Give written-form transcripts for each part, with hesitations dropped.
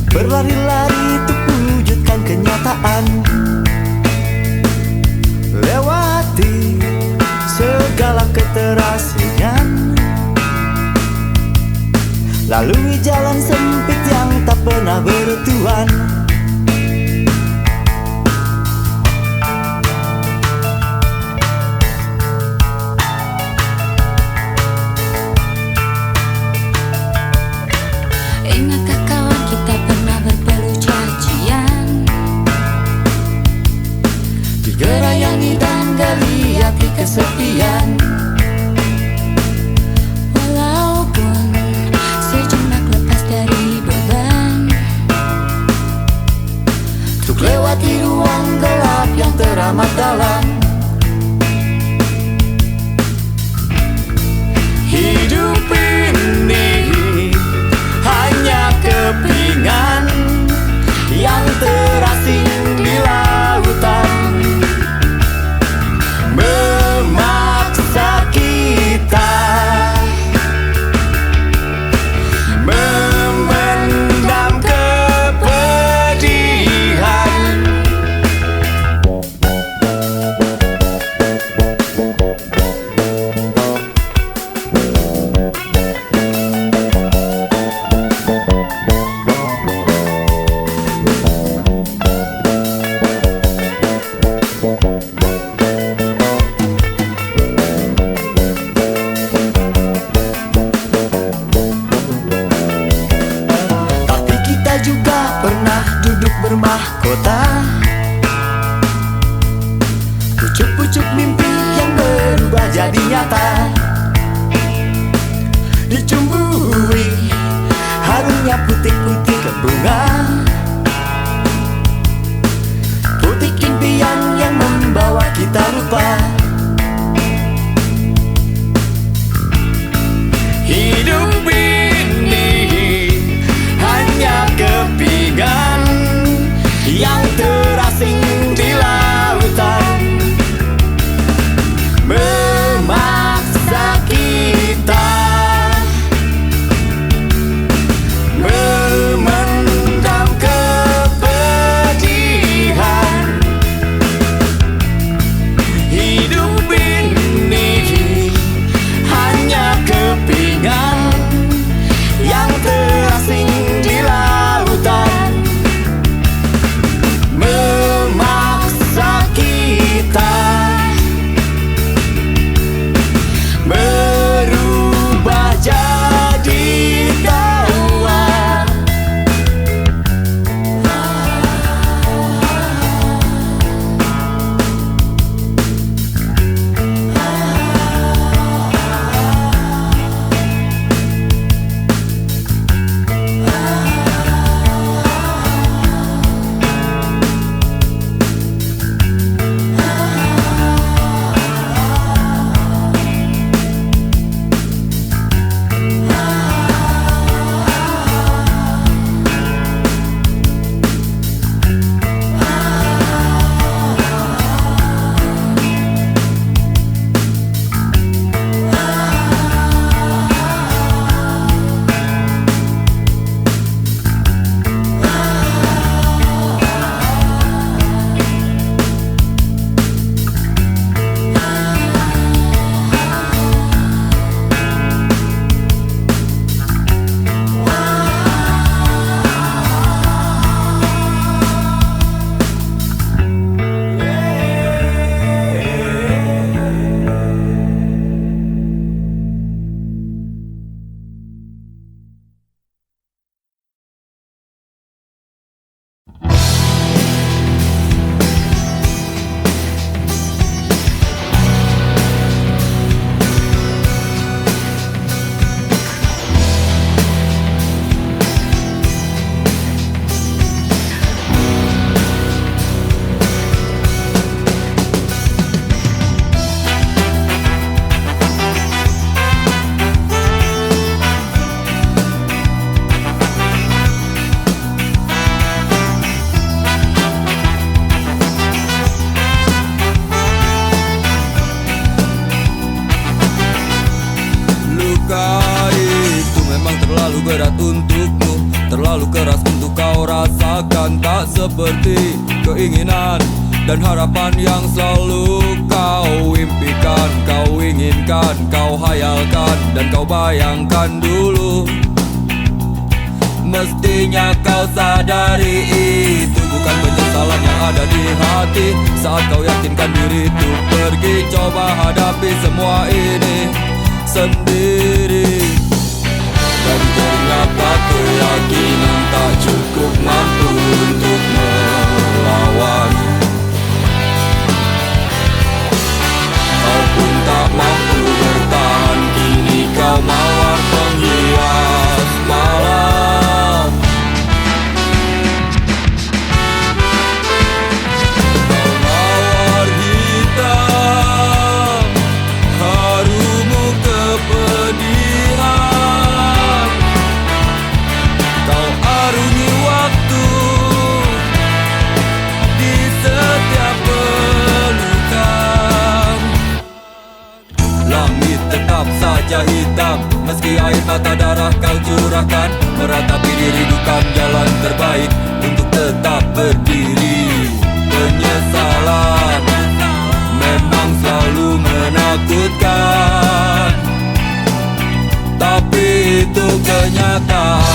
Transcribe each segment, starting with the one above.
berlari-lari untuk wujudkan kenyataan, lewati segala keterasingan, lalui jalan sempit yang tak pernah bertuan. Ingatkah kawan kita pernah berpeluh cacian, Digerayangi dan geliati kesepian. walaupun sejenak lepas dari beban, Untuk lewati ruang gelap yang teramat dalam. Hidup ini hanya kepingan yang terasing di lautan, memaksa kita memendam kepedihan. Tapi kita juga pernah duduk bermahkota, pucuk-pucuk mimpi yang berubah jadi nyata, dicumbui harumnya putik-putik bunga, putik impian yang membawa kita lupa. Hidup ini hanya kepingan yang terasing di lautan, memaksa kita memendam kepedihan. Hidup terlalu keras untuk kau rasakan. Tak seperti keinginan dan harapan yang selalu kau impikan, kau inginkan, kau hayalkan, dan kau bayangkan dulu. Mestinya kau sadari itu bukan penyesalan yang ada di hati. Saat kau yakinkan diri untuk pergi, coba hadapi semua ini sendiri. Dan ternyata keyakinan tak cukup mampu untuk melawan. Kau pun tak mampu bertahan, kini kau mawar penghias malam. Kau mawar hitam, harumu kepedihan. Kau arungi waktu di setiap pelukan. Langit tetap saja hitam, meski air mata darah kau curahkan. Meratapi diri bukan jalan terbaik untuk tetap berdiri. Penyesalan memang selalu menakutkan, tapi itu kenyataan.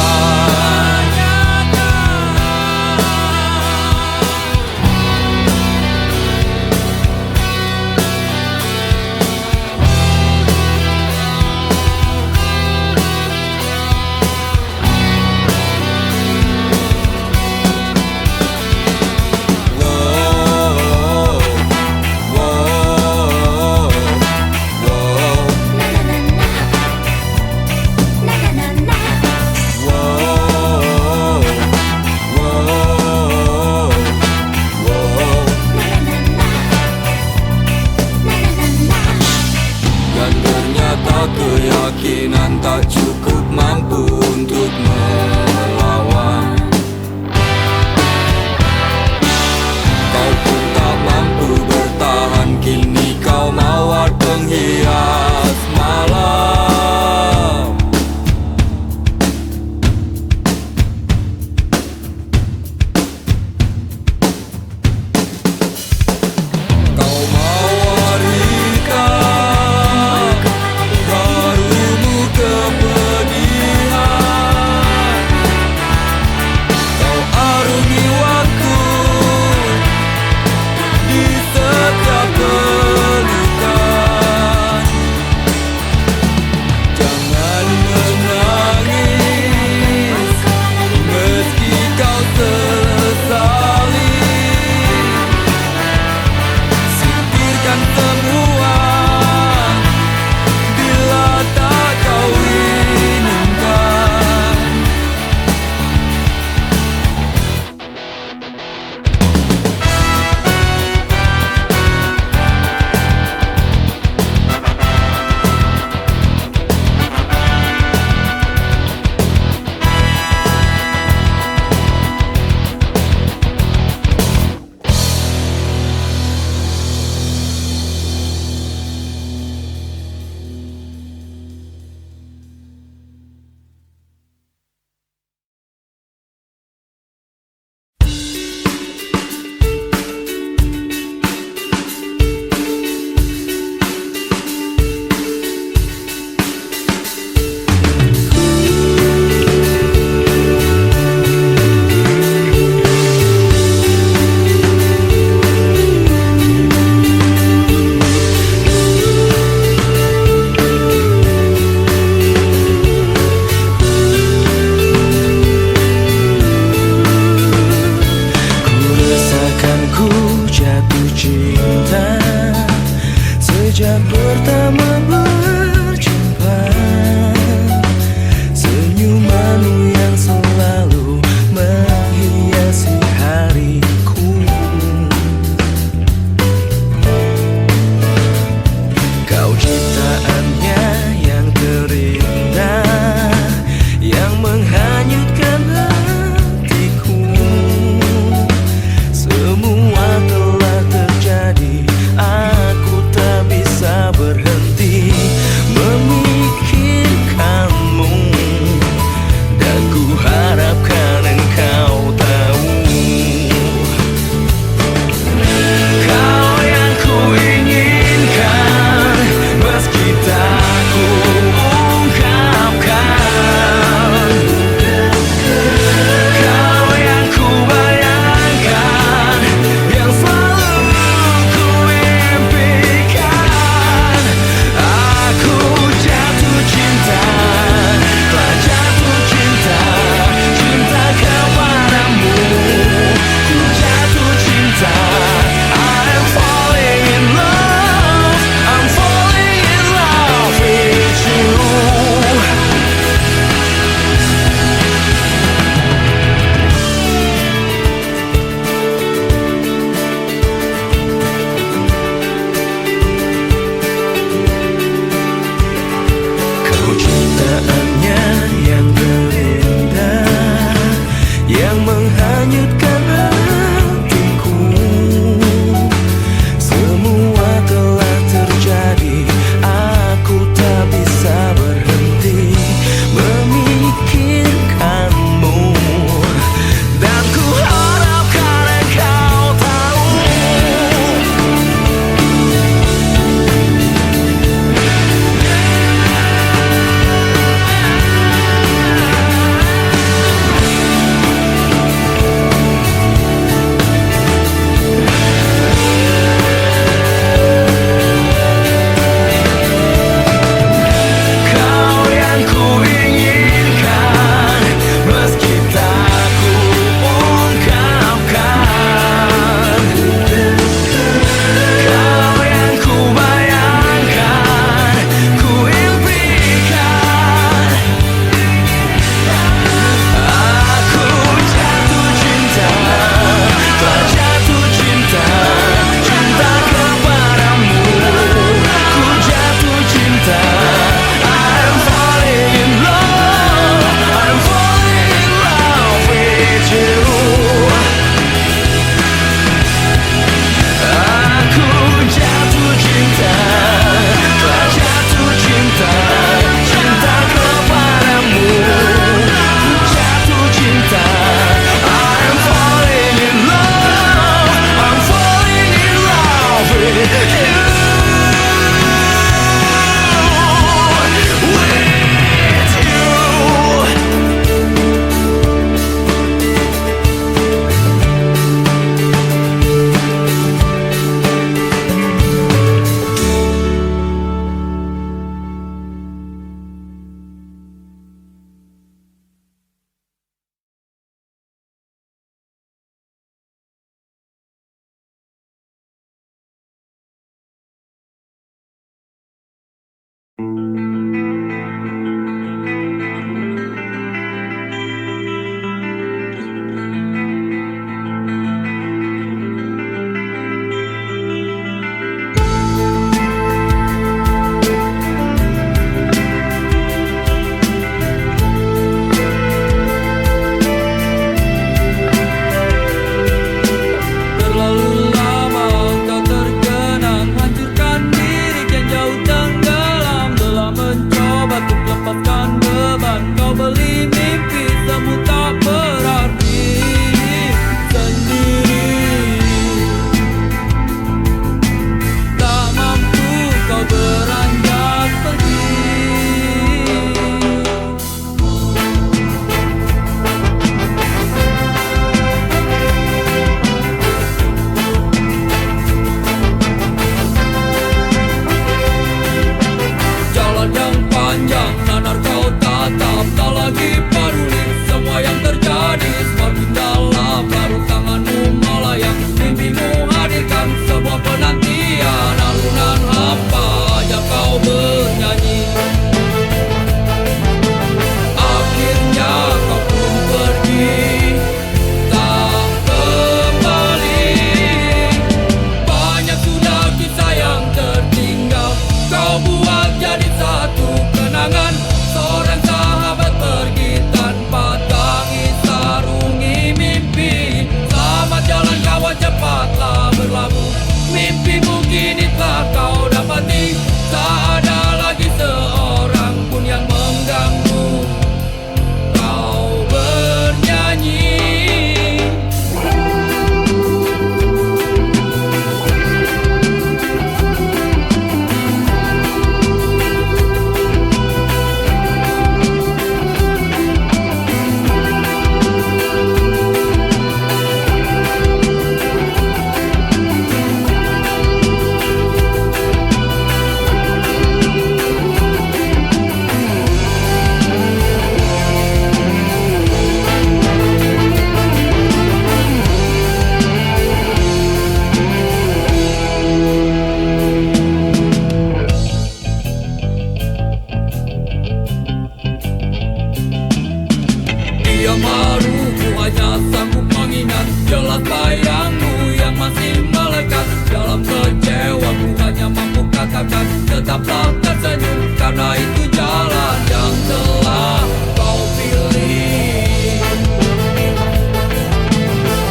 Dia malu, ku hanya sanggup mengingat jelas bayangmu yang masih melekat. Dalam kecewa ku hanya mampu katakan tetaplah tersenyum, karena itu jalan yang telah kau pilih.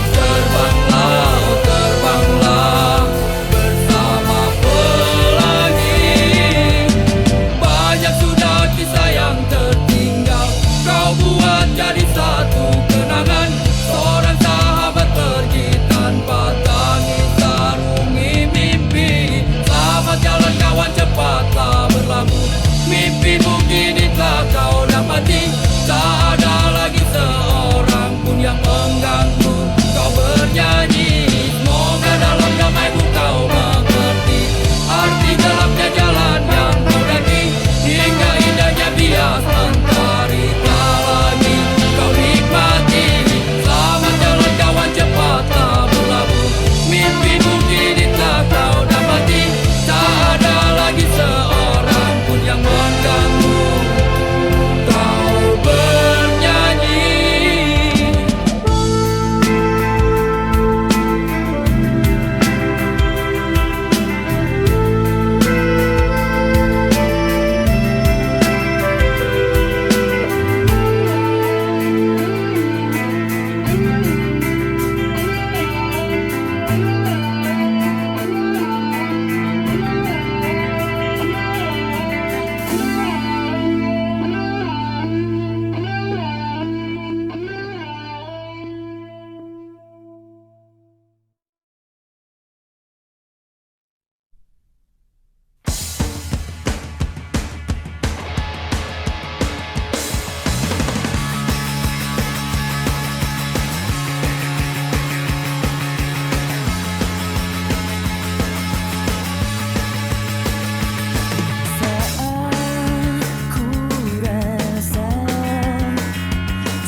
Terbanglah, oh terbanglah bersama pelangi. Banyak sudah kisah yang tertinggal, kau buat jadi satu kenangan. Seorang sahabat pergi tanpa tangis sarungi mimpi. Selamat jalan kawan, cepatlah berlabuh. Mimpimu kini telah kau dapati. Tak ada lagi seorang pun yang mengganggu kau bernyanyi. Semoga dalam damaimu kau mengerti arti gelapnya jalan yang kau daki, hingga indahnya bias mentari tak lagi kau nikmati. Selamat jalan kawan, cepatlah berlabuh. Mimpimu kini telah kau dapati. Tak ada lagi seorang pun yang mengganggu kau bernyanyi.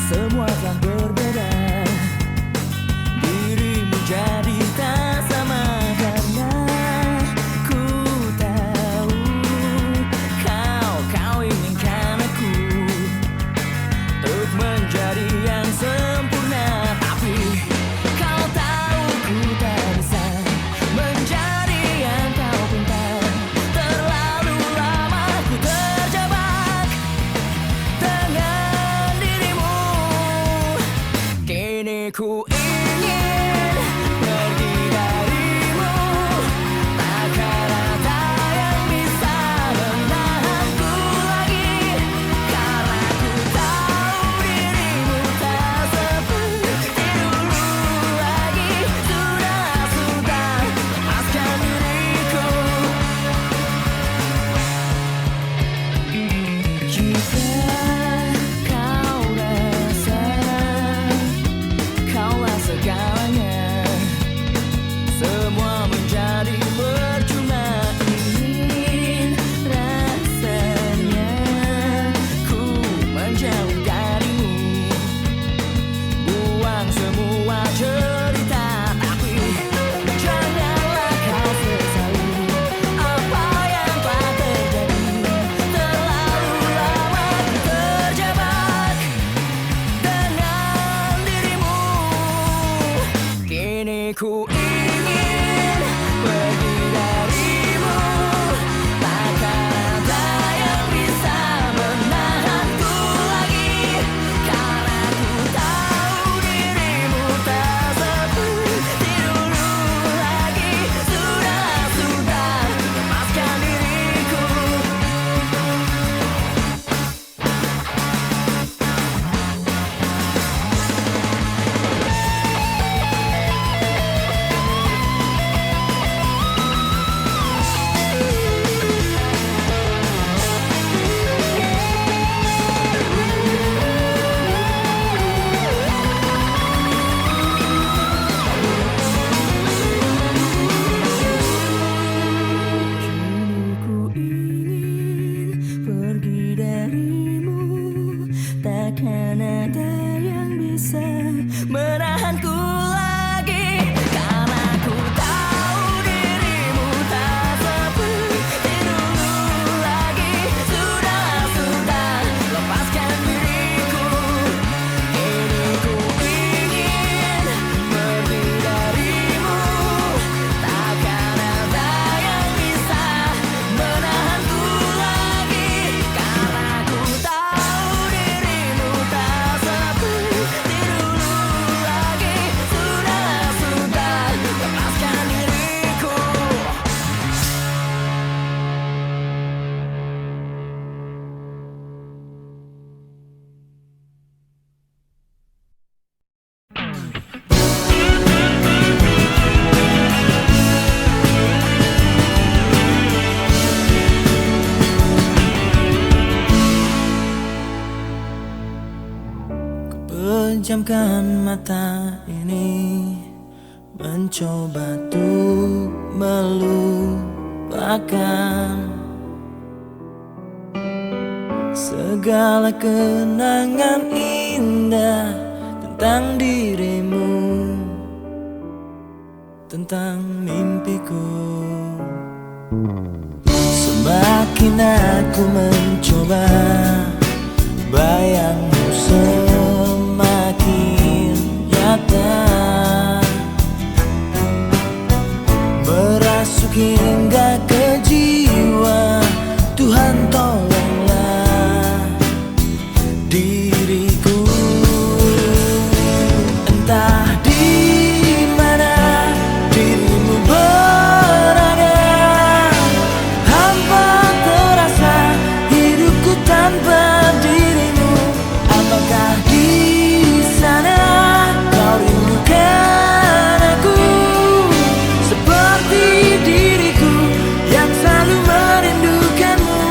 Semua telah berbeda, dirimu jadi tak sama, karena ku tahu kau inginkan aku untuk menjadi yang sempurna. Tapi kau tahu ku tak bisa menjadi yang kau pinta. Terlalu lama ku terjebak dengan dirimu. Kini ku ingin pergi darimu. Takkan ada yang bisa menahanku lagi, karena ku tahu dirimu tak seperti dulu lagi. Sudah lepaskan diriku. Jika kau rasa memejamkan mata ini, mencoba untuk melupakan segala kenangan indah tentang dirimu, tentang mimpiku. Semakin aku mencoba, bayangmu semakin nyata, merasuk hingga ke jiwa. Tuhan tolonglah diriku. Entah di mana dirimu berada, hampa terasa hidupku tanpa dirimu. Apakah di sana kau rindukan aku seperti diriku yang selalu merindukanmu,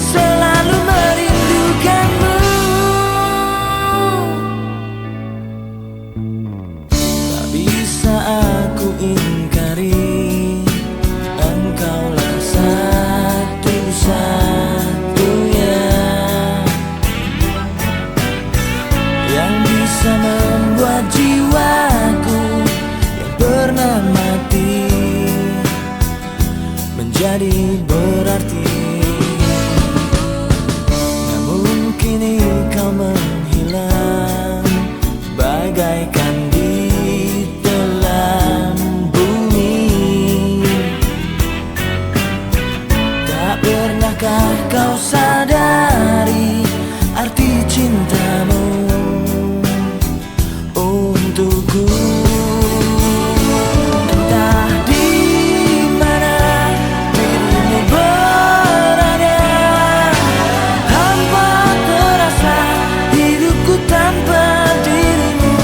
selalu merindukanmu. Tak bisa aku ingkari, engkaulah satu-satunya yang bisa membuat jiwaku yang pernah mati menjadi berarti. Namun kini kau menghilang bagaikan di telan bumi. Tak pernahkah kau sadari arti cintamu untukku? Entah di mana dirimu berada, hampa terasa hidupku tanpa dirimu.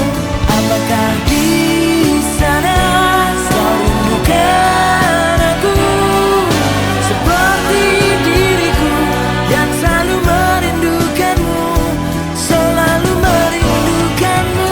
Apakah di sana kau rindukan aku seperti diriku yang selalu merindukanmu, selalu merindukanmu.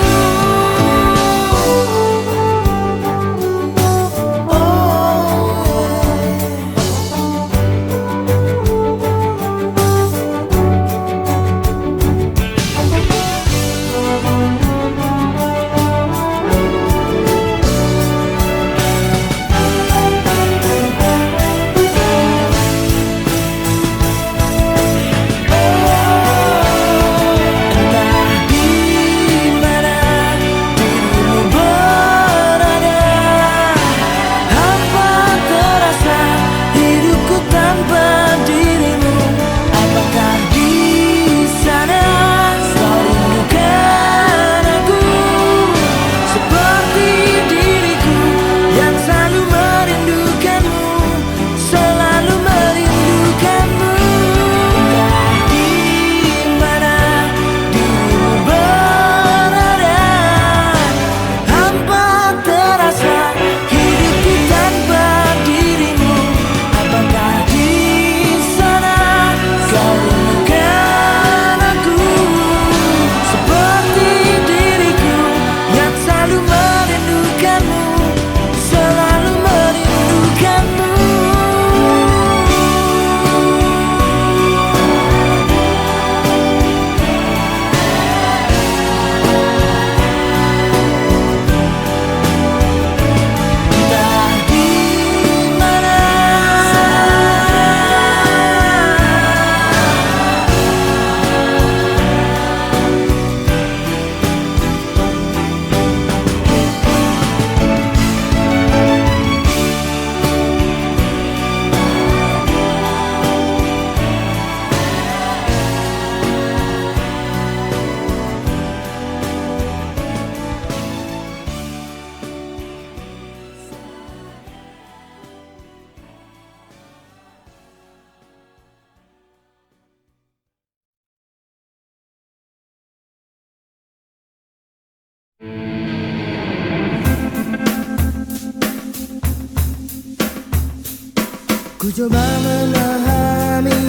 Ku coba memahami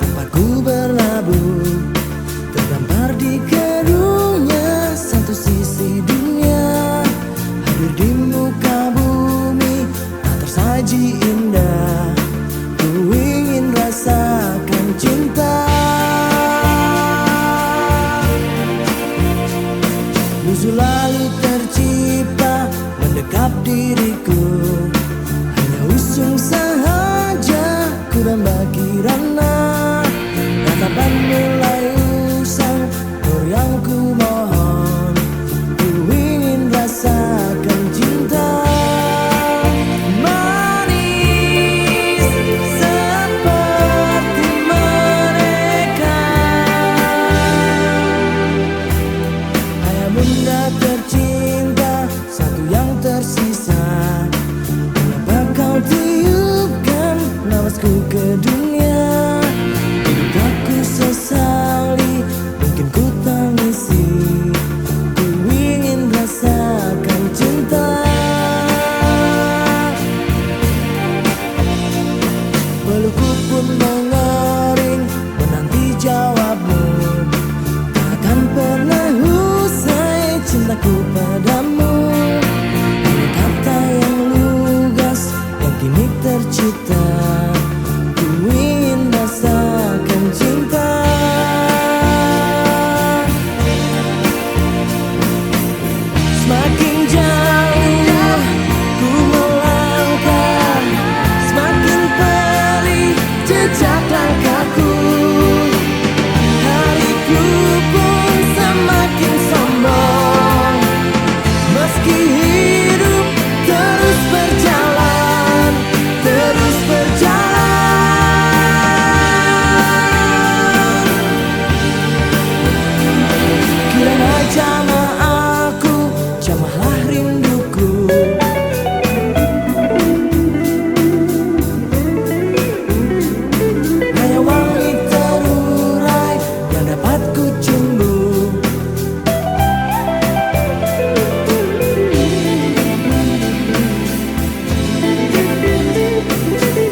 tempatku berlabuh, terdampar di keruhnya satu selalu tercipta mendekap diriku. Hanya usung sahaja ku dan kirana tatapan mulai usang nur yang ku mohon. Ku ingin rasakan cinta manis seperti mereka. Ayah bunda tercinta, satu yang tersisa. Kenapa kau tiupkan nafasku ke dunia? Hidup aku sesali, mungkin ku tangisi. Ku ingin rasakan cinta. Pelukku pun mengering menanti jawabmu. Takkan pernah usai cintaku padamu. Hanya kata yang lugas yang kini tercipta. Ku ingin rasakan cinta. Semakin jauh ku melangkah, semakin perih jejak langkahku. Hariku pun semakin sombong, meski hidup terus berjalan, terus berjalan. Kirana jamah aku, jamahlah rinduku. Hanya wangi terurai yang dapat ku cumbu.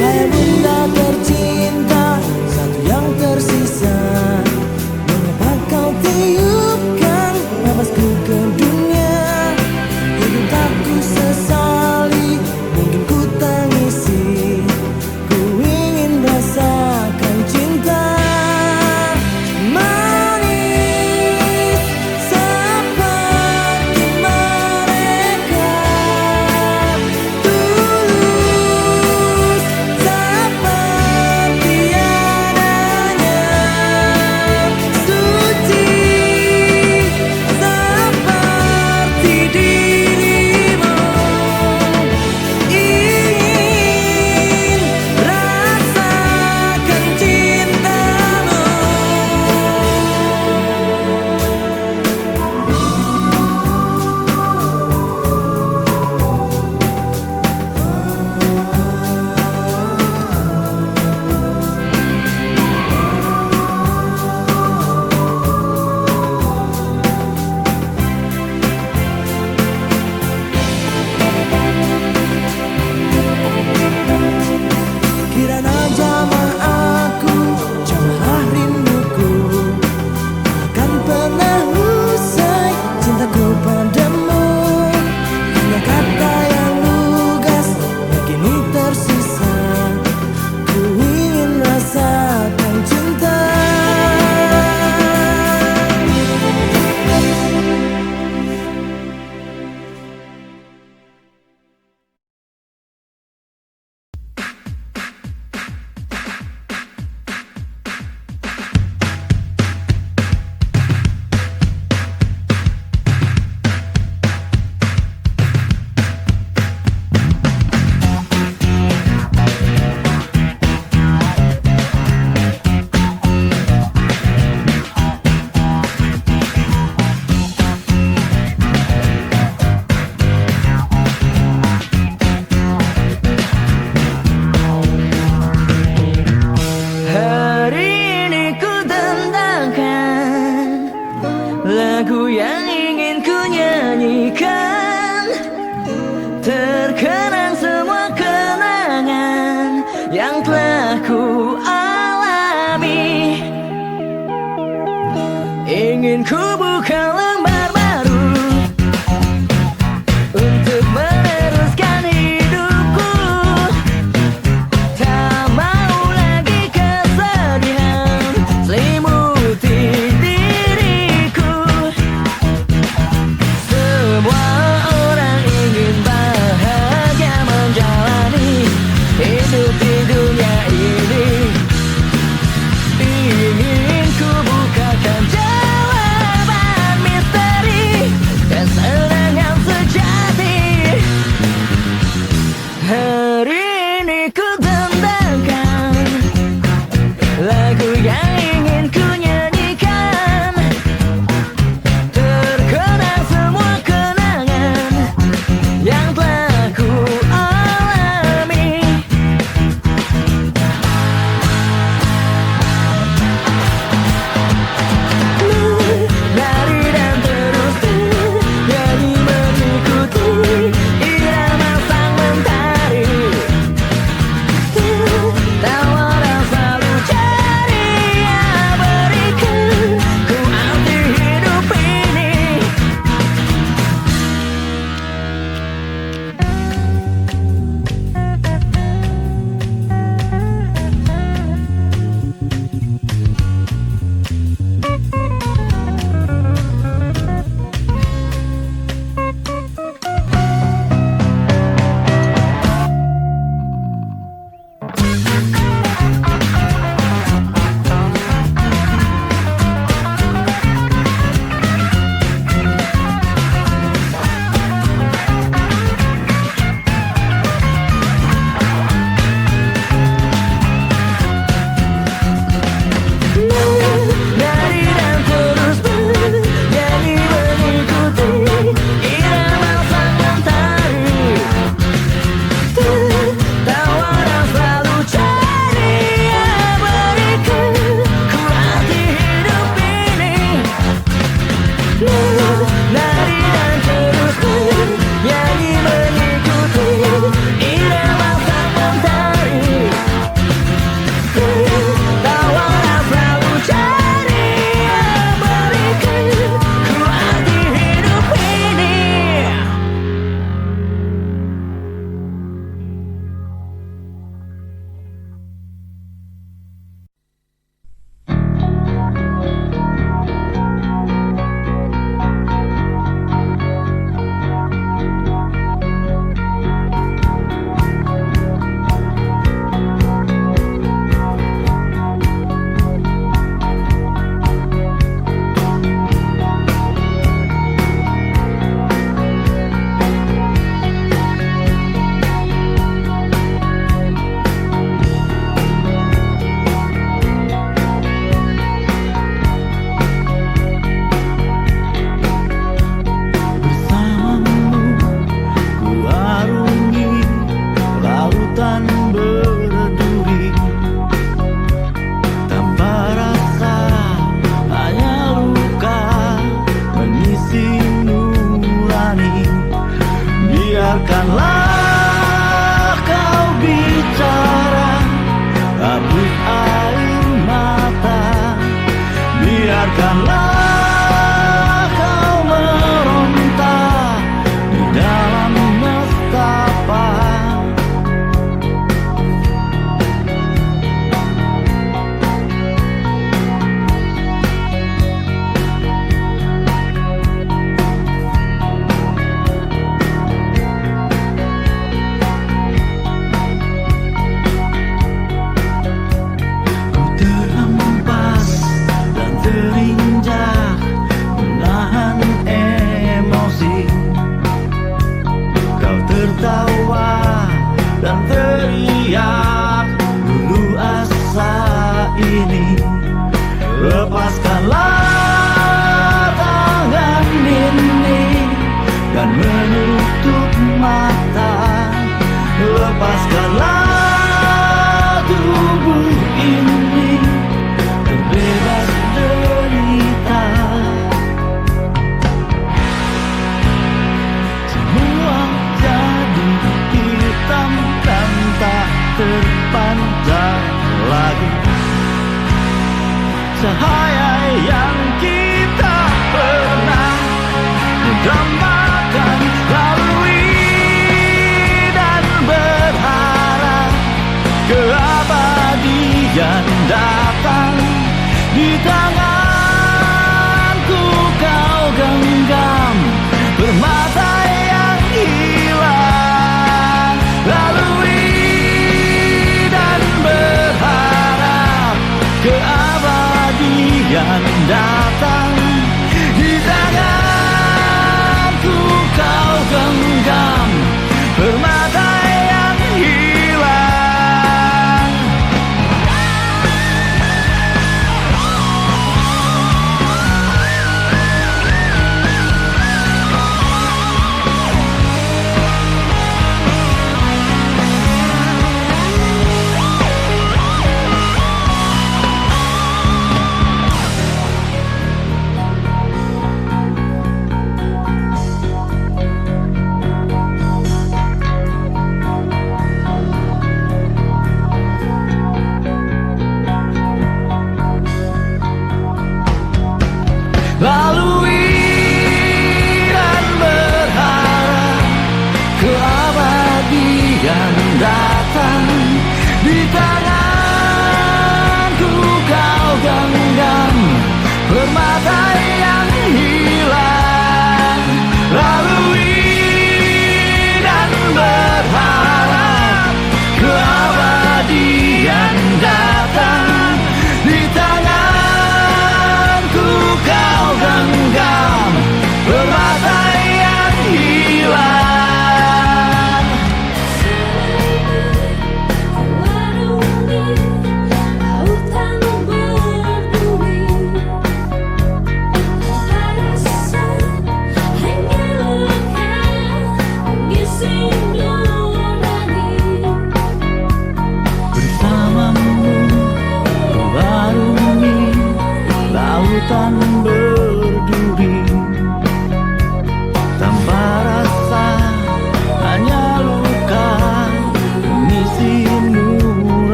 Hai bunda tercinta, satu yang tersisa. Mengapa kau tiupkan nafasku ke dunia? Hidup aku sesali, mungkin ku tangisi. Ku ingin rasakan cinta manis seperti mereka. Tulus seperti adanya, suci seperti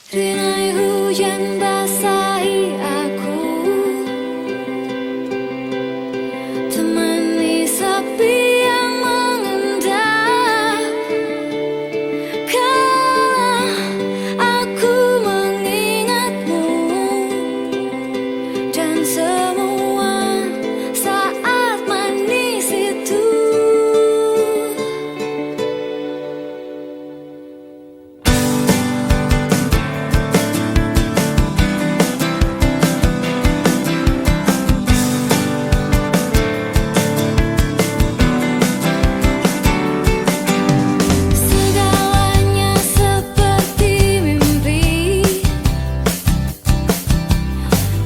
Rinai hujan basahi aku, temani sepi yang mengendap. Kala aku mengingatmu dan semua saat manis itu. Segalanya seperti mimpi,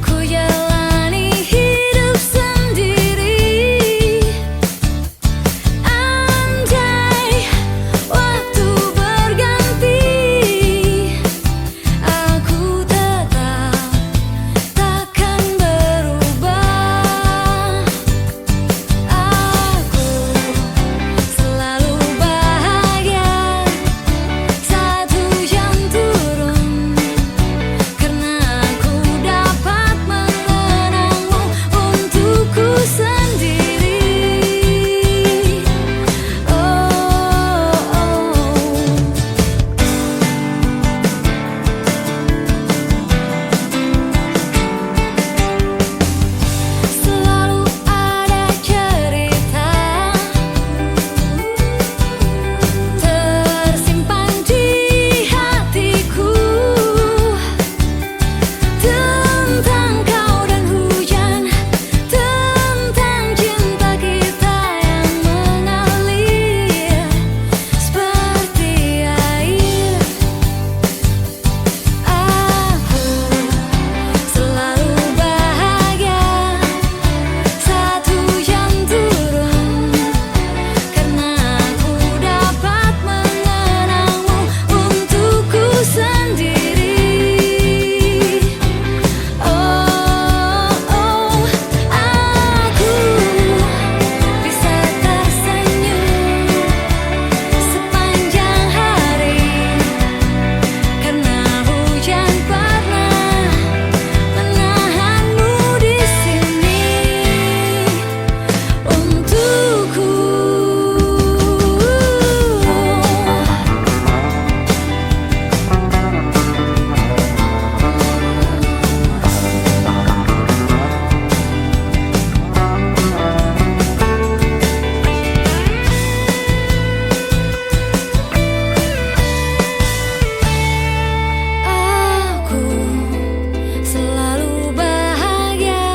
ku jalani hidup sendiri. Andai waktu berganti, aku tetap takkan berubah. Aku selalu bahagia saat hujan turun, karena aku dapat mengenangmu untukku sendiri. Selalu ada cerita tersimpan di hatiku tentang kau dan hujan, tentang cinta kita yang mengalir seperti air. Aku selalu bahagia saat hujan turun, karena aku dapat mengenangmu untukku sendiri. Aku bisa tersenyum sepanjang hari, karena hujan pernah menahanmu di sini untukku. Aku selalu bahagia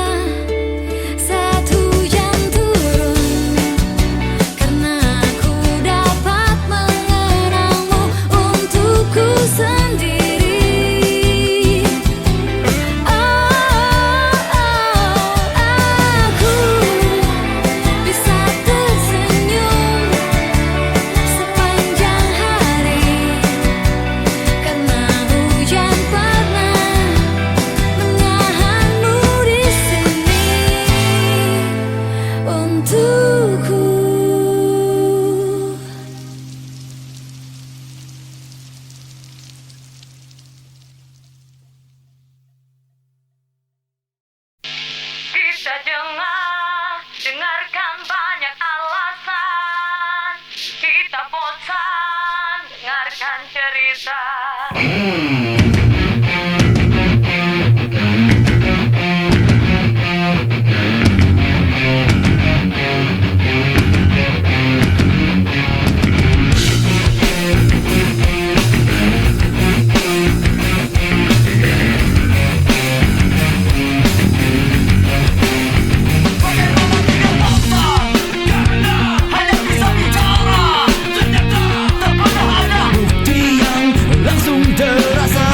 saat hujan turun, karena aku dapat mengenangmu untukku sendiri. Aku bisa tersenyum sepanjang hari, karena hujan pernah menahanmu di sini untukku. Kita dengarkan banyak alasan. Kita bosan dengarkan cerita. Bukti yang langsung terasa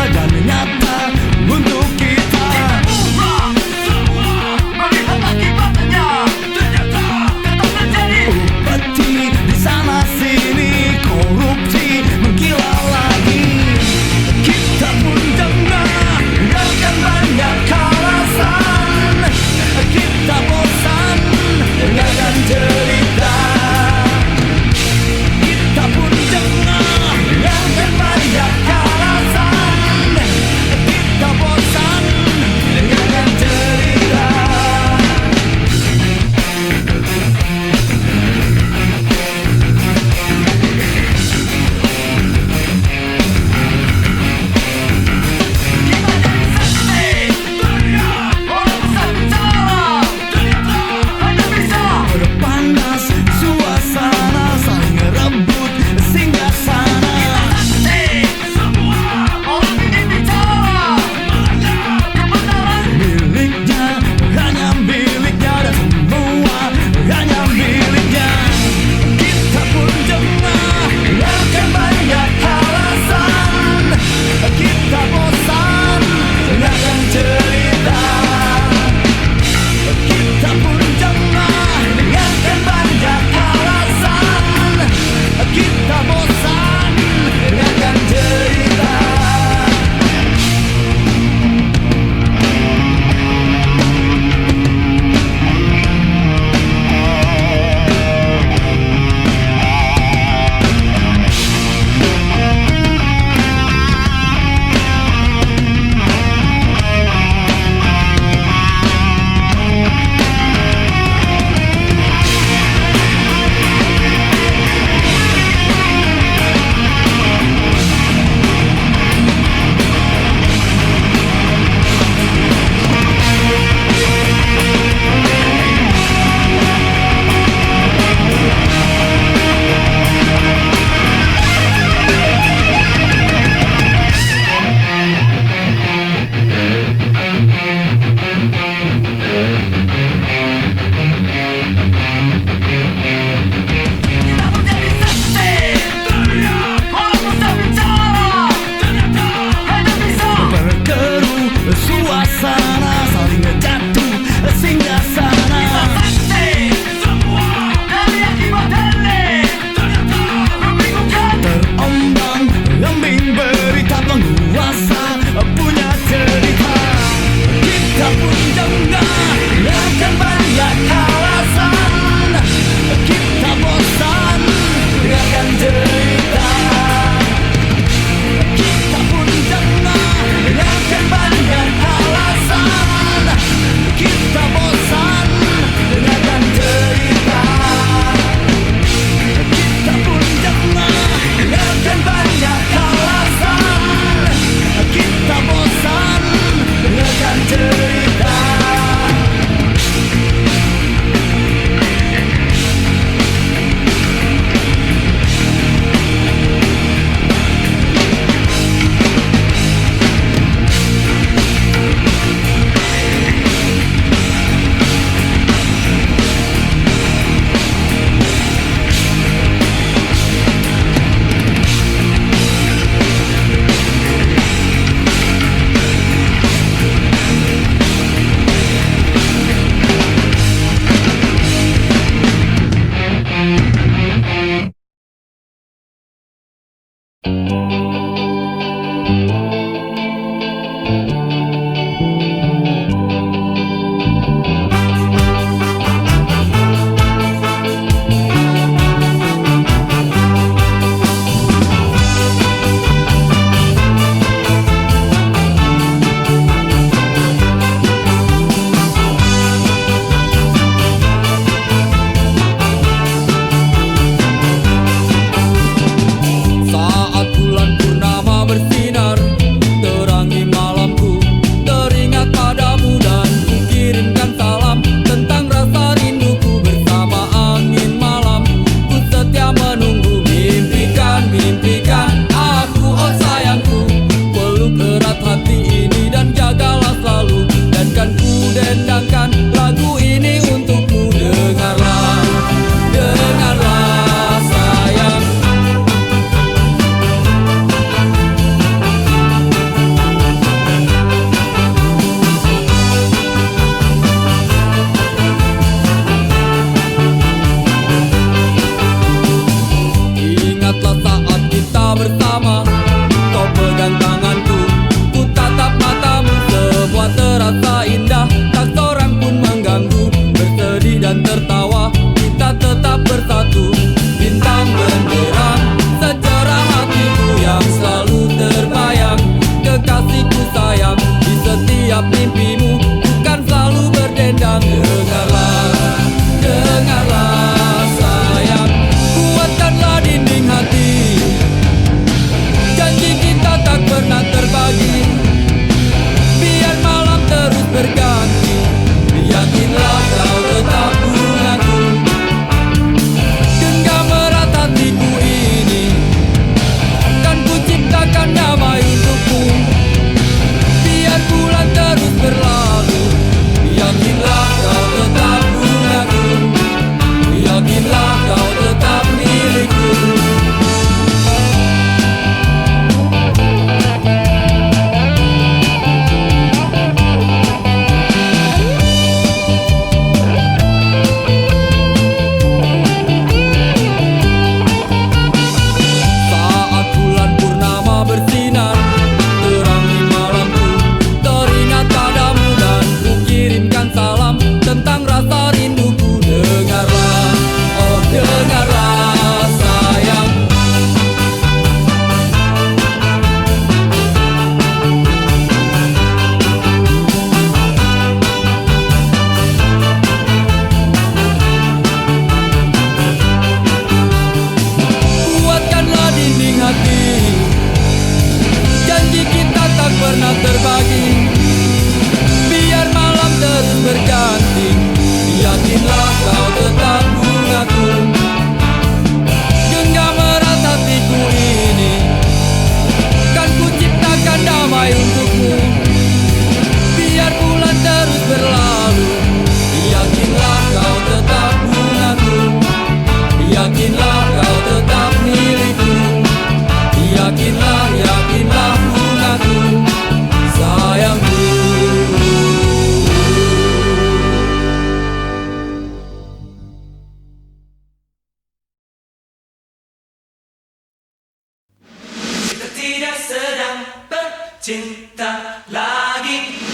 bercinta lagi.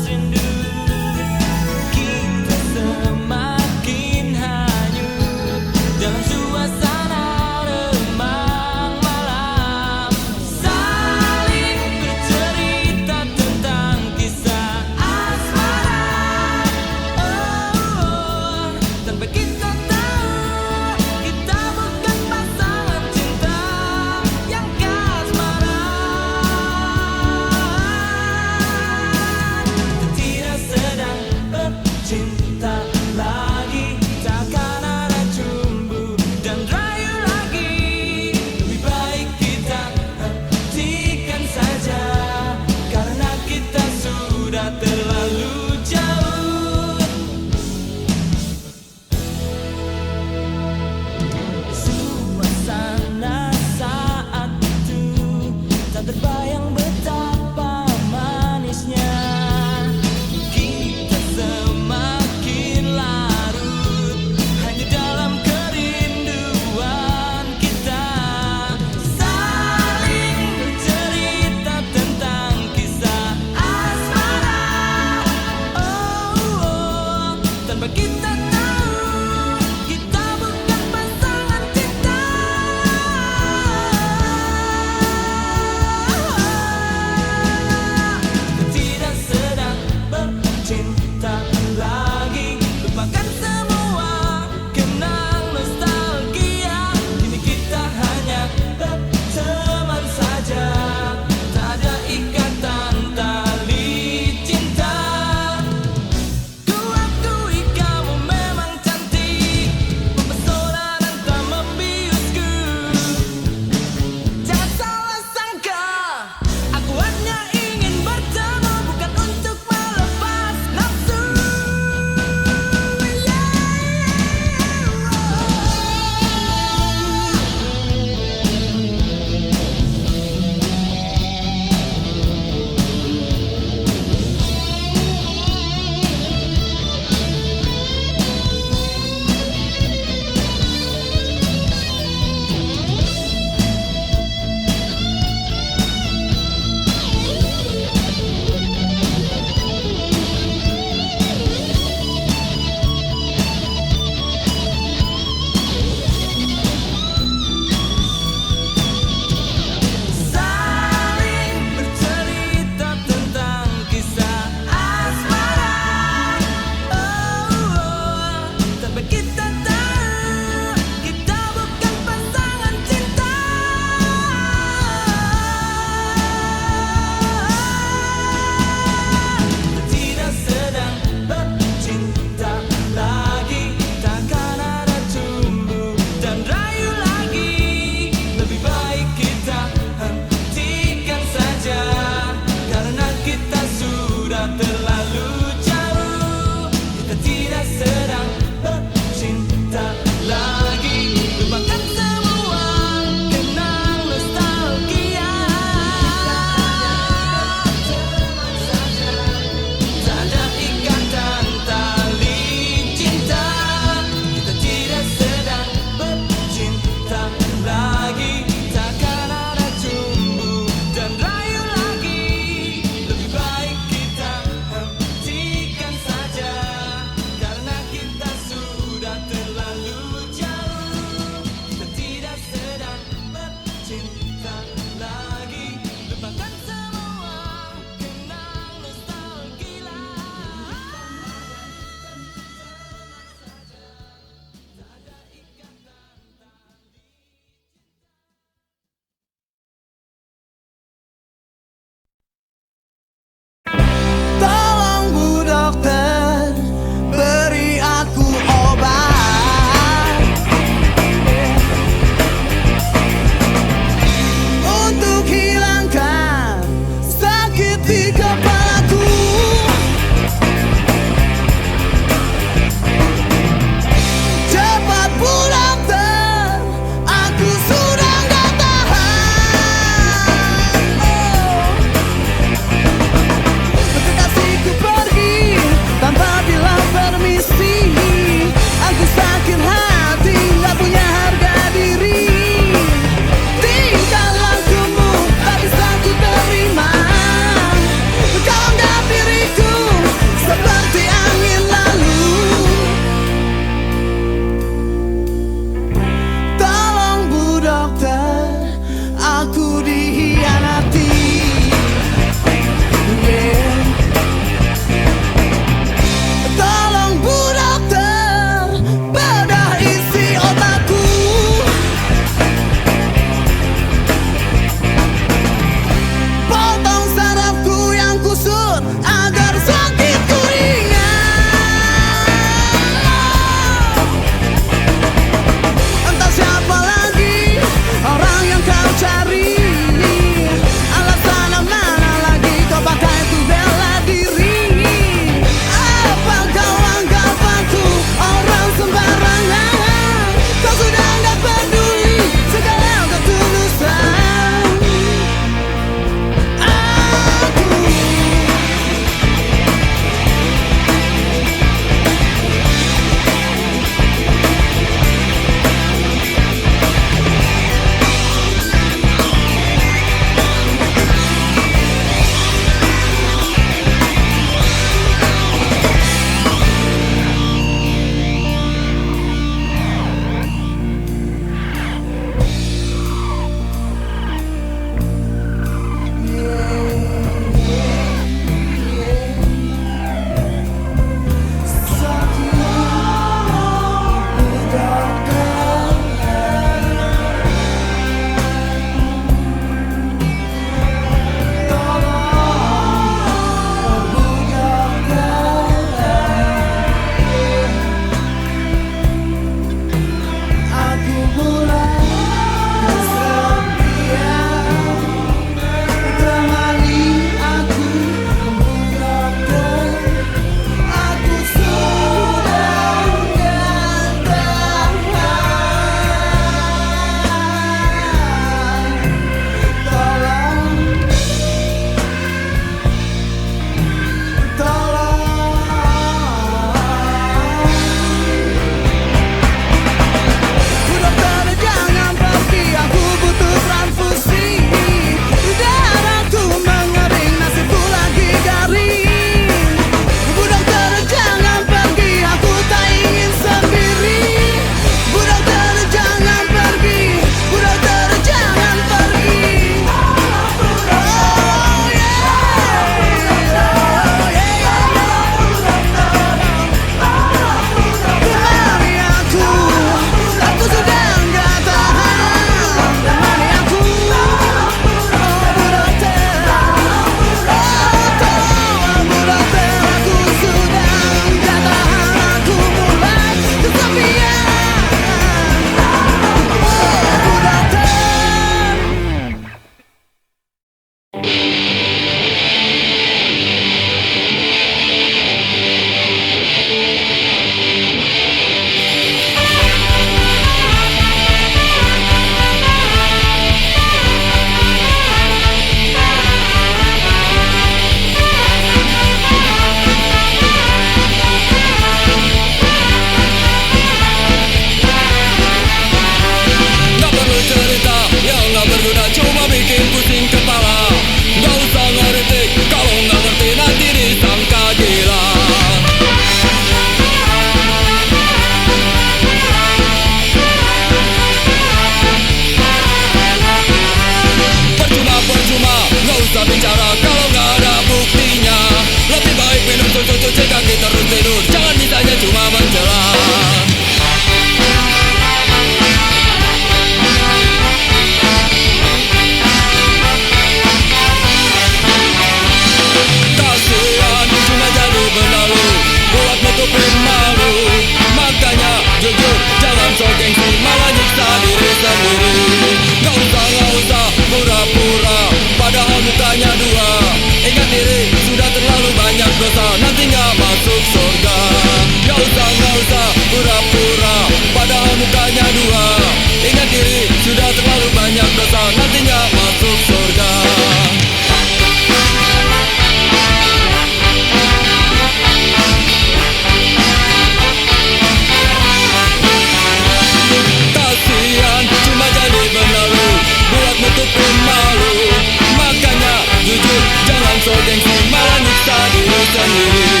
sendiri.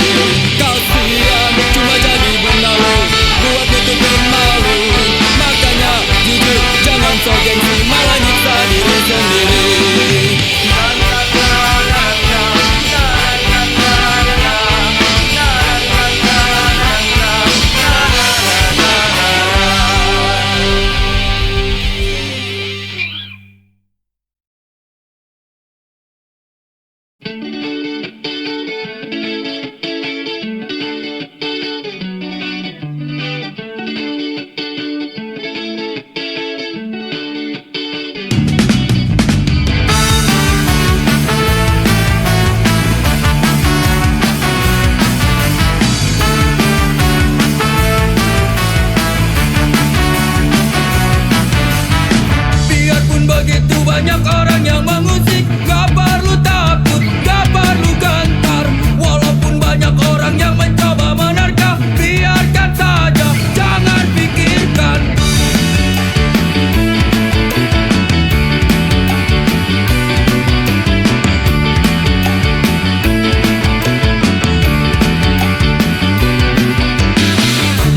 Kasihan cuma jadi benalu, buat tutupin malu. Makanya jujur jangan sok gengsi, malah nyiksa diri sendiri. Begitu banyak orang yang mengusik, gak perlu takut, gak perlu gentar. Walaupun banyak orang yang mencoba menerka, biarkan saja, jangan pikirkan.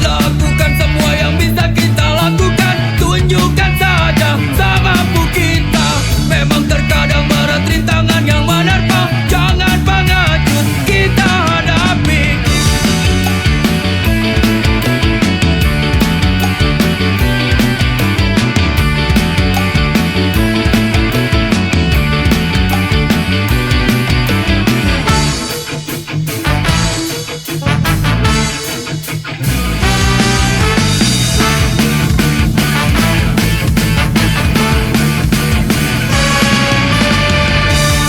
Lakukan semua yang bisa kita lakukan, tunjukkan saja semampu kita. Memang terkadang berat rintangan yang menerpa, jangan pengecut, kita hadapi.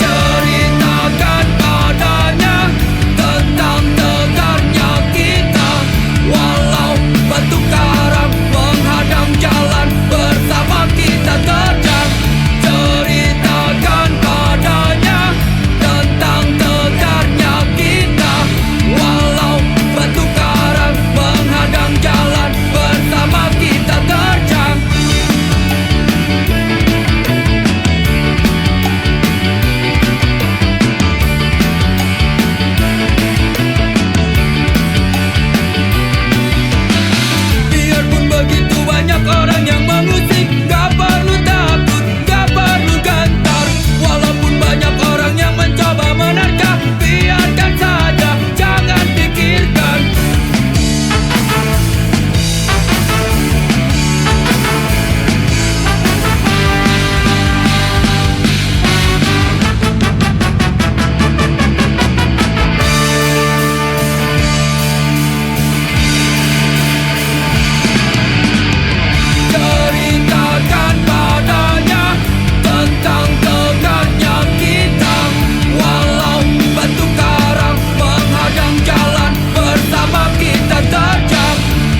Ceritakan padanya tentang tegarnya kita. Walau batu karang menghadang jalan, bersama kita terjang. Ceritakan padanya tentang tegarnya kita. Walau batu karang menghadang jalan, bersama kita terjang. Biarpun begitu banyak orang yang mengusik, gak perlu takut, gak perlu gentar. Walaupun banyak orang yang mencoba menerka, biarkan saja, jangan pikirkan. Ceritakan padanya tentang tegarnya kita. Walau batu karang menghadang jalan, bersama kita terjang.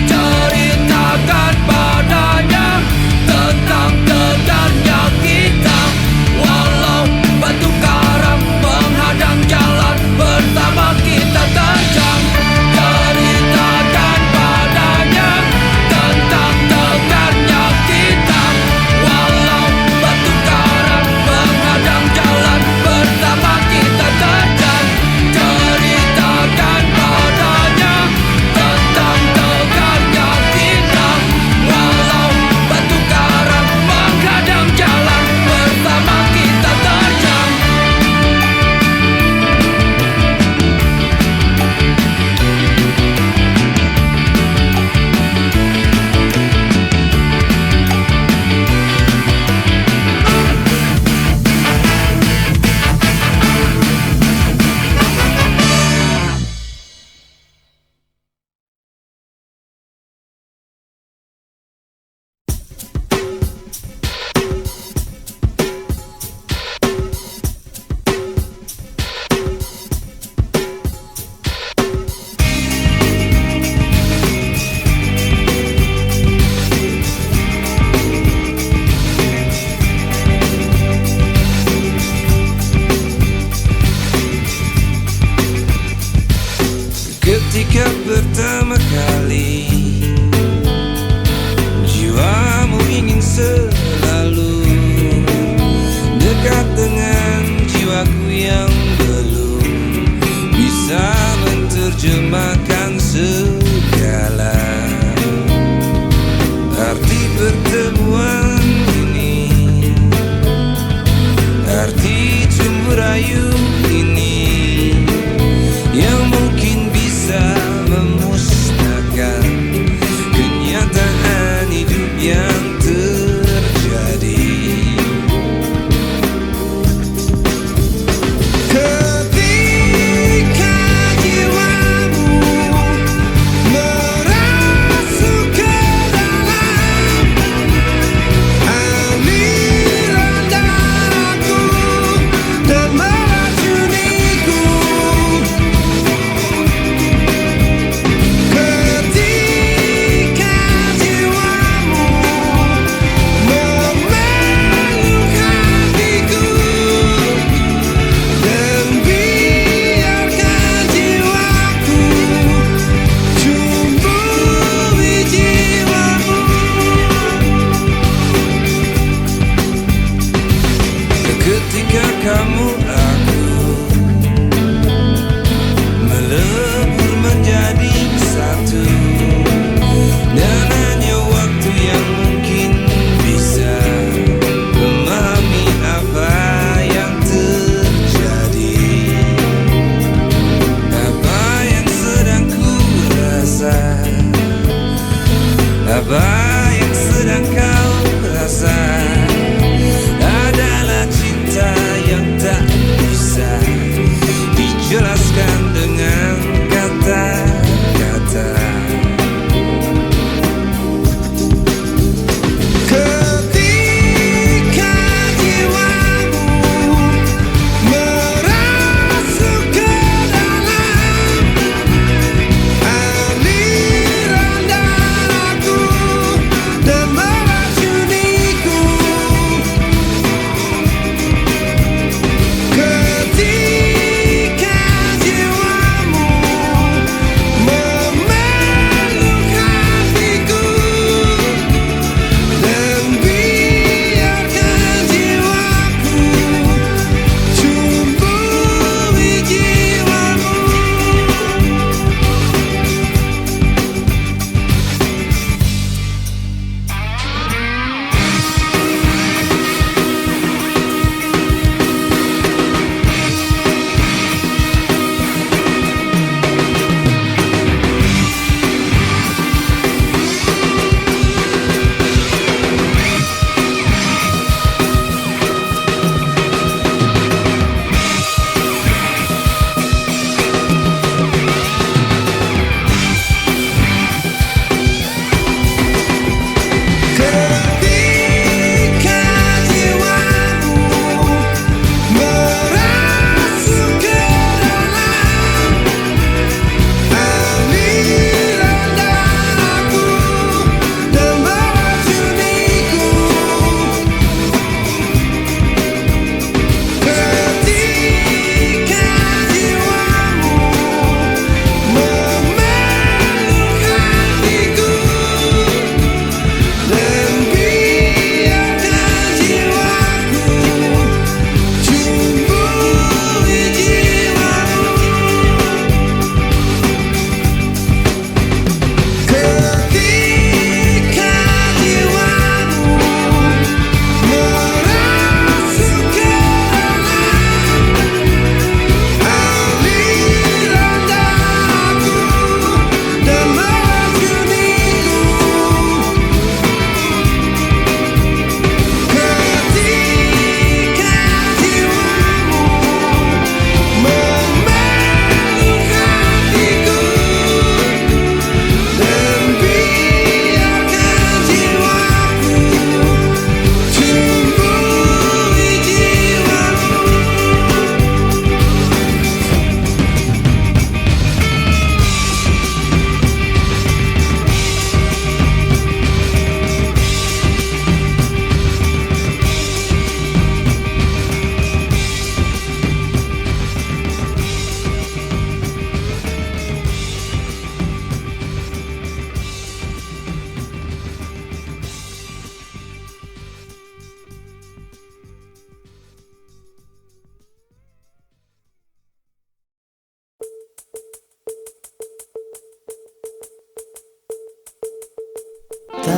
Ceritakan padanya tentang tegarnya kita. Walau batu karang menghadang jalan, bersama kita terjang. Ceritakan padanya tentang tegarnya kita. Walau batu karang menghadang jalan, bersama kita terjang. Ceritakan padanya tentang tegarnya kita. Walau batu karang menghadang jalan, bersama kita terjang. Ketika pertama kali jiwamu ingin selalu dekat dengan jiwaku yang belum bisa bisa menerjemahkan segala arti pertemuan ini, arti cumbu rayu ini yang mungkin bisa memusnahkan kenyataan hidup yang terjadi. Ketika jiwamu merasuk ke dalam aliran darahku dan melaju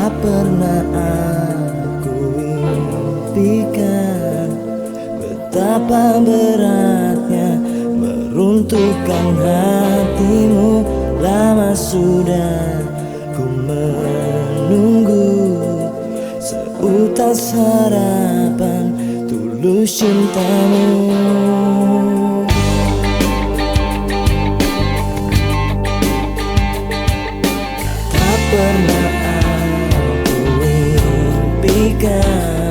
Tak pernah aku impikan betapa beratnya meruntuhkan hatimu. Lama sudah ku menunggu seutas harapan tulus cintamu. Tak pernah aku impikan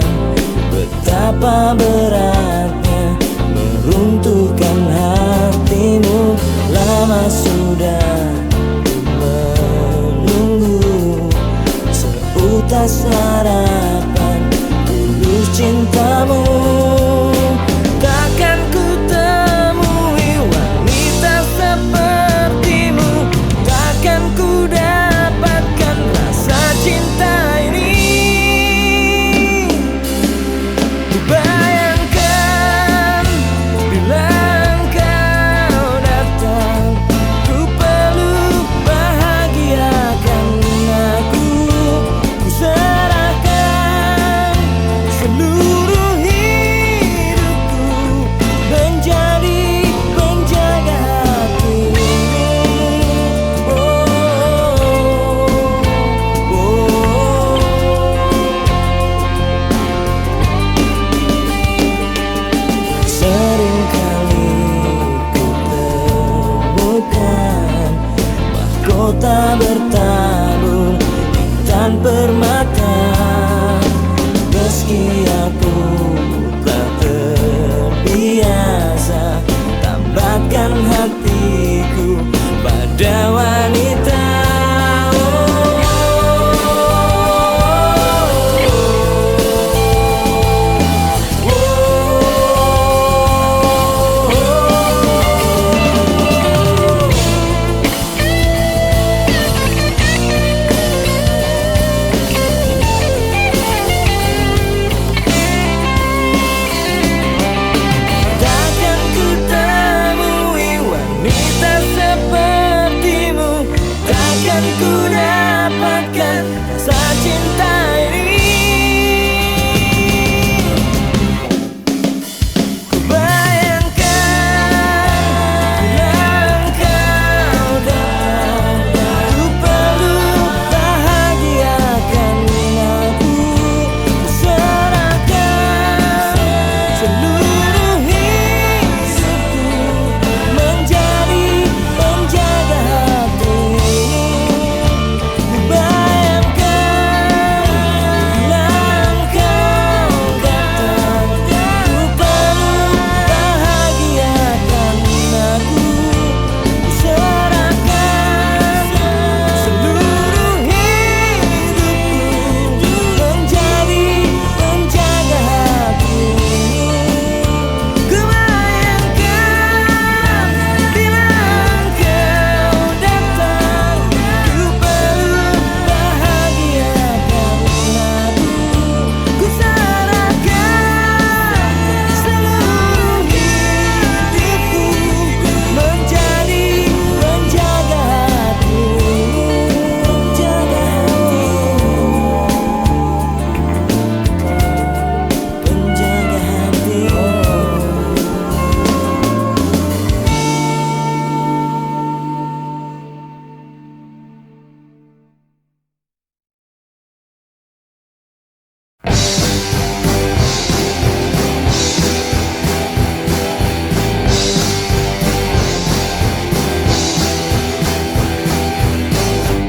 betapa beratnya meruntuhkan hatimu. Lama sudah ku menunggu seutas harapan tulus cintamu. Takkan ku temui wanita sepertimu, takkan ku dapatkan rasa cinta ini. Ku bayangkan bila engkau datang, ku peluk bahagiakan aku. Ku serahkan seluruh hidupku menjadi penjaga hatimu. Seringkali ku temukan mahkota bertabur intan permata. Meski aku tak terbiasa tambatkan hatiku pada wanita. Takkan ku temui wanita sepertimu, takkan ku dapatkan rasa cinta ini. Ku bayangkan bila engkau datang, ku peluk bahagiakan aku. Ku serahkan seluruh hidupku menjadi penjaga hatimu. Ku bayangkan bila engkau datang, ku peluk bahagiakan aku. Ku serahkan seluruh hidupku menjadi penjaga hatimu. Ku bayangkan bila engkau datang, ku peluk bahagiakan aku. Ku serahkan seluruh hidupku menjadi penjaga hatimu. Penjaga hatimu, penjaga hatimu.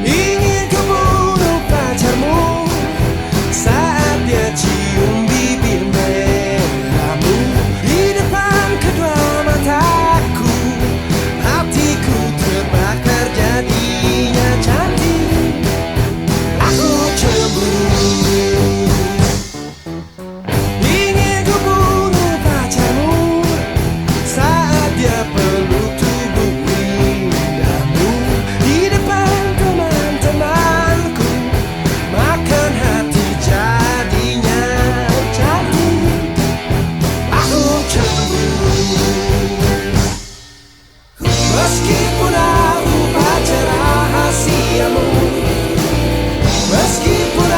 Ingin ku bunuh pacarmu saat dia cium bibir merahmu di depan kedua mataku. Hatiku terbakar jadinya cantik. Aku cemburu. Ingin ku bunuh pacarmu saat dia peluk tubuh indahmu di depan teman-temanku. Makan hati jadinya cantik. Aku cemburu. Meskipun aku pacar rahasiamu, meskipun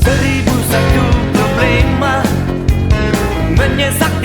1001 problema menyesak